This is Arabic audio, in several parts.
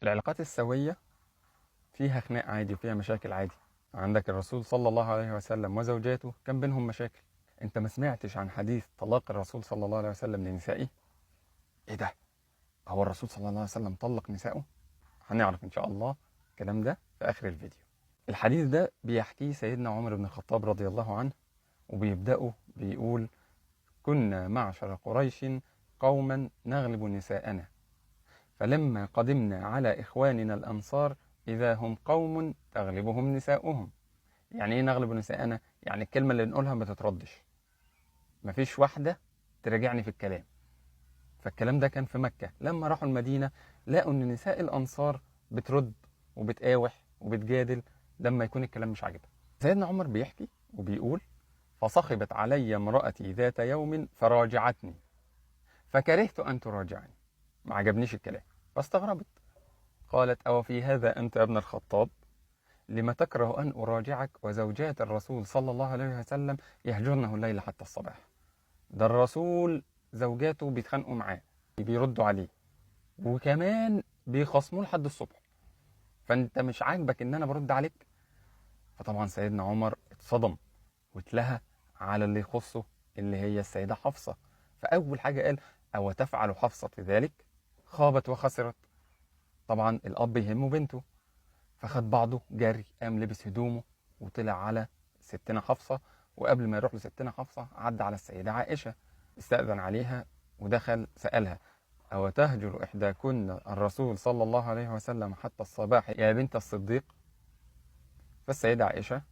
العلاقات السوية فيها خناق عادي وفيها مشاكل عادي. عندك الرسول صلى الله عليه وسلم وزوجاته كان بينهم مشاكل. انت ما سمعتش عن حديث طلاق الرسول صلى الله عليه وسلم لنسائه؟ ايه ده؟ هو الرسول صلى الله عليه وسلم طلق نسائه؟ هنعرف ان شاء الله الكلام ده في اخر الفيديو. الحديث ده بيحكيه سيدنا عمر بن الخطاب رضي الله عنه، وبيبدأه بيقول: كنا معشر قريش قوما نغلب نساءنا، فلما قدمنا على إخواننا الأنصار إذا هم قوم تغلبهم نساؤهم. يعني إيه نغلب نساءنا؟ يعني الكلمة اللي نقولها ما تتردش، مفيش واحدة تراجعني في الكلام. فالكلام ده كان في مكة. لما راحوا المدينة لقوا أن نساء الأنصار بترد وبتقاوح وبتجادل لما يكون الكلام مش عاجبها. سيدنا عمر بيحكي وبيقول: فصخبت علي امرأتي ذات يوم فراجعتني، فكرهت أن تراجعني، ما عجبنيش الكلام فاستغربت. قالت: أو في هذا أنت يا ابن الخطاب؟ لما تكره أن أراجعك وزوجات الرسول صلى الله عليه وسلم يهجرنه الليل حتى الصباح؟ ده الرسول زوجاته بيتخانقوا معاه، بيردوا عليه، وكمان بيخصموه لحد الصبح، فأنت مش عاجبك إن أنا برد عليك؟ فطبعا سيدنا عمر اتصدم واتلهى على اللي يخصه، اللي هي السيدة حفصة. فأول حاجة قال: أو تفعل حفصة ذلك؟ خابت وخسرت. طبعا الأب يهمه بنته، فخد بعضه جري، قام لبس هدومه وطلع على ستنا حفصة. وقبل ما يروح لستنا حفصة عدى على السيدة عائشة، استأذن عليها ودخل سألها: أو تهجر إحداكن الرسول صلى الله عليه وسلم حتى الصباح يا بنت الصديق؟ فالسيدة عائشة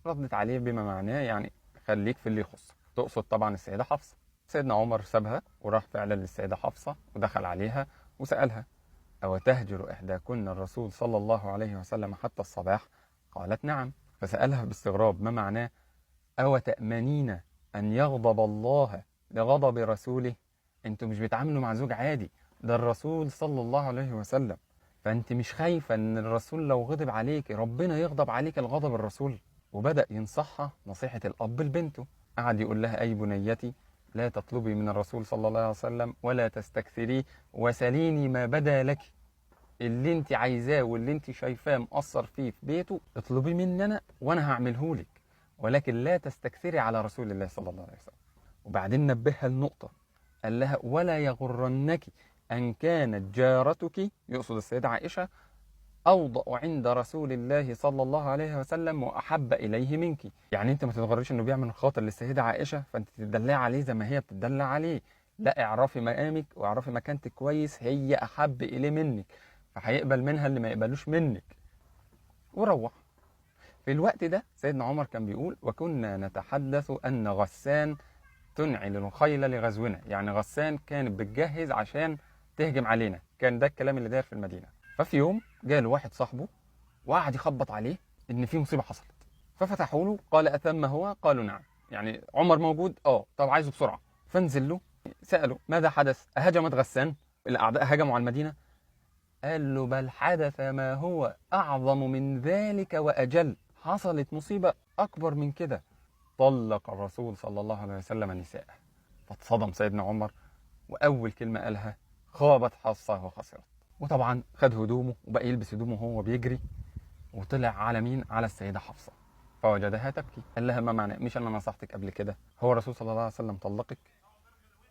ردت عليه بما معناه يعني خليك في اللي يخصك، تقصد طبعا السيدة حفصة. سيدنا عمر سابها وراح فعلا للسيدة حفصة ودخل عليها وسألها: أو تهجر إحداكن الرسول صلى الله عليه وسلم حتى الصباح؟ قالت: نعم. فسألها باستغراب: ما معناه؟ أو تأمنين أن يغضب الله لغضب رسوله؟ أنتوا مش بتعاملوا مع زوج عادي، ده الرسول صلى الله عليه وسلم، فأنت مش خايفة أن الرسول لو غضب عليك ربنا يغضب عليك الغضب الرسول؟ وبدأ ينصحها نصيحة الأب لبنته. قعد يقول لها: أي بنيتي، لا تطلبي من الرسول صلى الله عليه وسلم ولا تستكثري، وسليني ما بدا لك. اللي انت عايزاه واللي انت شايفاه مقصر فيه في بيته اطلبيه مني انا وانا هعمله لك، ولكن لا تستكثري على رسول الله صلى الله عليه وسلم. وبعدين نبهها النقطة، قال لها: ولا يغرنك أن كانت جارتك، يقصد السيدة عائشة، أوضأ عند رسول الله صلى الله عليه وسلم وأحب إليه منك. يعني أنت ما تتغرش إنه بيعمل خاطر للسيدة عائشة فأنت تدلع عليه زي ما هي بتدلع عليه. لا، اعرفي مقامك واعرفي مكانتك كويس، هي أحب إليه منك، فهيقبل منها اللي ما يقبلوش منك. وروح. في الوقت ده سيدنا عمر كان بيقول: وكنا نتحدث أن غسان تنعل الخيل لغزونا. يعني غسان كانت بتجهز عشان تهجم علينا، كان ده الكلام اللي داير في المدينة. ففي يوم جاله واحد صاحبه وقعد يخبط عليه ان في مصيبه حصلت، ففتحوا له. قال: اتم هو؟ قالوا: نعم. يعني عمر موجود؟ طب عايزه بسرعه. فنزل له ساله: ماذا حدث؟ اهجمت غسان؟ الاعداء هجموا على المدينه؟ قال له: بل حدث ما هو اعظم من ذلك واجل، حصلت مصيبه اكبر من كده، طلق الرسول صلى الله عليه وسلم نساءه. فاتصدم سيدنا عمر، واول كلمه قالها: خابت حفصه وخسرت. وطبعا خد هدومه وبقى يلبس هدومه وهو بيجري، وطلع على مين؟ على السيدة حفصة. فوجدها تبكي. قال لها: ما معنى؟ مش أنا نصحتك قبل كده هو الرسول صلى الله عليه وسلم طلقك؟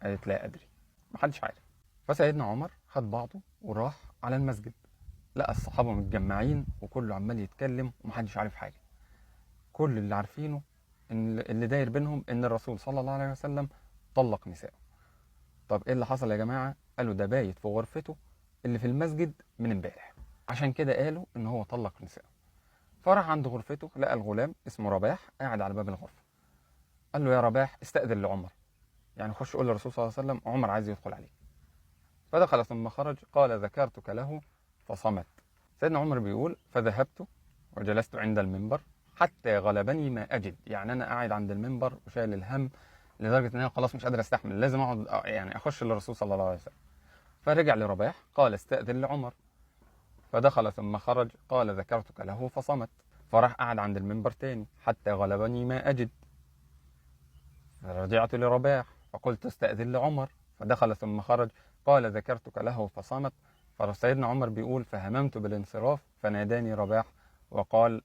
قالت: لا أدري، محدش عارف. فسيدنا عمر خد بعضه وراح على المسجد، لقى الصحابة متجمعين وكله عمال يتكلم ومحدش عارف حاجة. كل اللي عارفينه إن اللي داير بينهم إن الرسول صلى الله عليه وسلم طلق نساءه. طب إيه اللي حصل يا جماعة؟ قالوا: ده بايت في غرفته اللي في المسجد من امبارح، عشان كده قالوا إن هو طلق نساءه. فراح عند غرفته، لقى الغلام اسمه رباح قاعد على باب الغرفة. قال له: يا رباح، استأذن لعمر، يعني خش قول للرسول صلى الله عليه وسلم عمر عايز يدخل عليك. فدخل ثم خرج. قال: ذكرتك له فصمت. سيدنا عمر بيقول: فذهبت وجلست عند المنبر حتى غلبني ما أجد. يعني أنا قاعد عند المنبر وشايل الهم لدرجة أن أنا خلاص مش قادر أستحمل، لازم أقعد يعني أخش للرسول صلى الله عليه وسلم. فرجع لرباح قال: استأذن لعمر. فدخل ثم خرج. قال: ذكرتك له فصمت. فراح قعد عند المنبر تاني حتى غلبني ما أجد. فرجعت لرباح فقلت: استأذن لعمر. فدخل ثم خرج. قال: ذكرتك له فصمت. فسيدنا عمر بيقول فهممت بالانصراف فناداني رباح وقال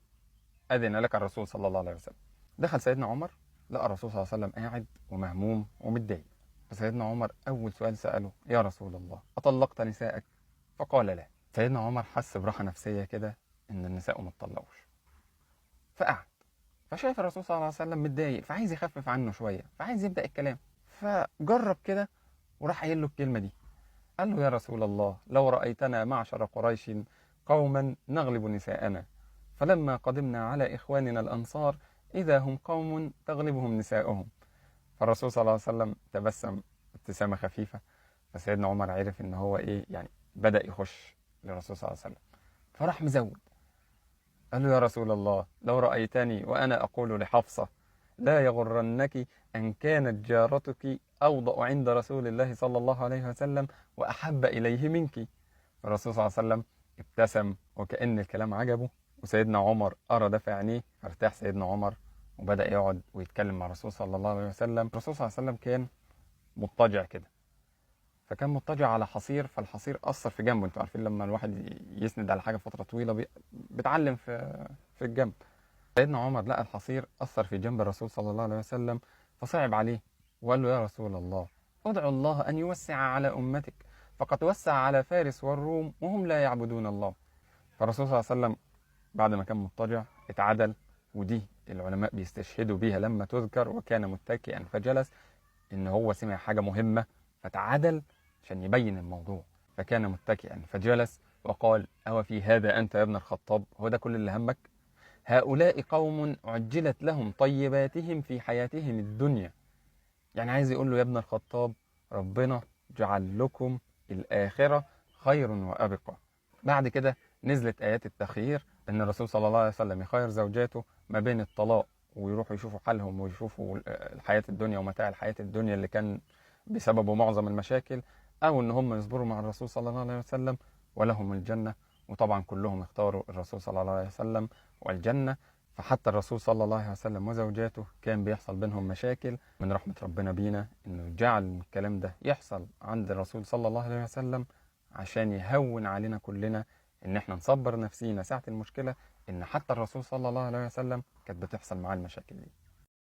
أذن لك الرسول صلى الله عليه وسلم. دخل سيدنا عمر لقى الرسول صلى الله عليه وسلم قاعد ومهموم ومتضايق. فسيدنا عمر أول سؤال سأله يا رسول الله أطلقت نساءك؟ فقال لا. سيدنا عمر حس براحة نفسية كده إن النساء ما اتطلقوش، فقعد. فشايف الرسول صلى الله عليه وسلم متضايق، فعايز يخفف عنه شوية، فعايز يبدأ الكلام، فجرب كده وراح قايل له الكلمة دي. قال له يا رسول الله لو رأيتنا معشر قريش قوما نغلب نساءنا، فلما قدمنا على إخواننا الأنصار إذا هم قوم تغلبهم نساؤهم. فالرسول صلى الله عليه وسلم تبسم ابتسامة خفيفة. فسيدنا عمر عرف إن هو إيه يعني، بدأ يخش للرسول صلى الله عليه وسلم، فراح مزود. قال له يا رسول الله لو رأيتني وأنا أقول لحفصة لا يغرنك أن كانت جارتك أوضأ عند رسول الله صلى الله عليه وسلم وأحب إليه منك. الرسول صلى الله عليه وسلم ابتسم وكأن الكلام عجبه، وسيدنا عمر أرى دفع عينيه، ارتاح سيدنا عمر وبدأ يقعد ويتكلم مع الرسول صلى الله عليه وسلم. الرسول صلى الله عليه وسلم كان مضطجع كده، فكان مضطجع على حصير، فالحصير أثر في جنبه. انتوا عارفين لما الواحد يسند على حاجة فترة طويلة بتعلم في الجنب. سيدنا عمر لقى الحصير أثر في جنب الرسول صلى الله عليه وسلم، فصعب عليه وقال له يا رسول الله ادعو الله أن يوسع على أمتك، فقد وسع على فارس والروم وهم لا يعبدون الله. فالرسول صلى الله عليه وسلم بعد ما كان مضطجع اتعدل، ودي العلماء بيستشهدوا بيها لما تذكر وكان متكئا فجلس، إن هو سمع حاجة مهمة فتعدل عشان يبين الموضوع. فكان متكئا فجلس وقال أو في هذا أنت يا ابن الخطاب؟ هو ده كل اللي همك؟ هؤلاء قوم عجلت لهم طيباتهم في حياتهم الدنيا. يعني عايز يقول له يا ابن الخطاب ربنا جعل لكم الآخرة خير وأبقى. بعد كده نزلت آيات التخيير، إن الرسول صلى الله عليه وسلم يخير زوجاته ما بين الطلاق ويروحوا يشوفوا حالهم ويشوفوا الحياة الدنيا ومتاع الحياة الدنيا اللي كان بسببه معظم المشاكل، أو إن هم يصبروا مع الرسول صلى الله عليه وسلم ولهم الجنة. وطبعا كلهم اختاروا الرسول صلى الله عليه وسلم والجنة. فحتى الرسول صلى الله عليه وسلم وزوجاته كان بيحصل بينهم مشاكل. من رحمة ربنا بينا إنه جعل الكلام ده يحصل عند الرسول صلى الله عليه وسلم عشان يهون علينا كلنا إن إحنا نصبر نفسينا ساعة المشكلة، إن حتى الرسول صلى الله عليه وسلم كانت بتحصل معاه المشاكل دي.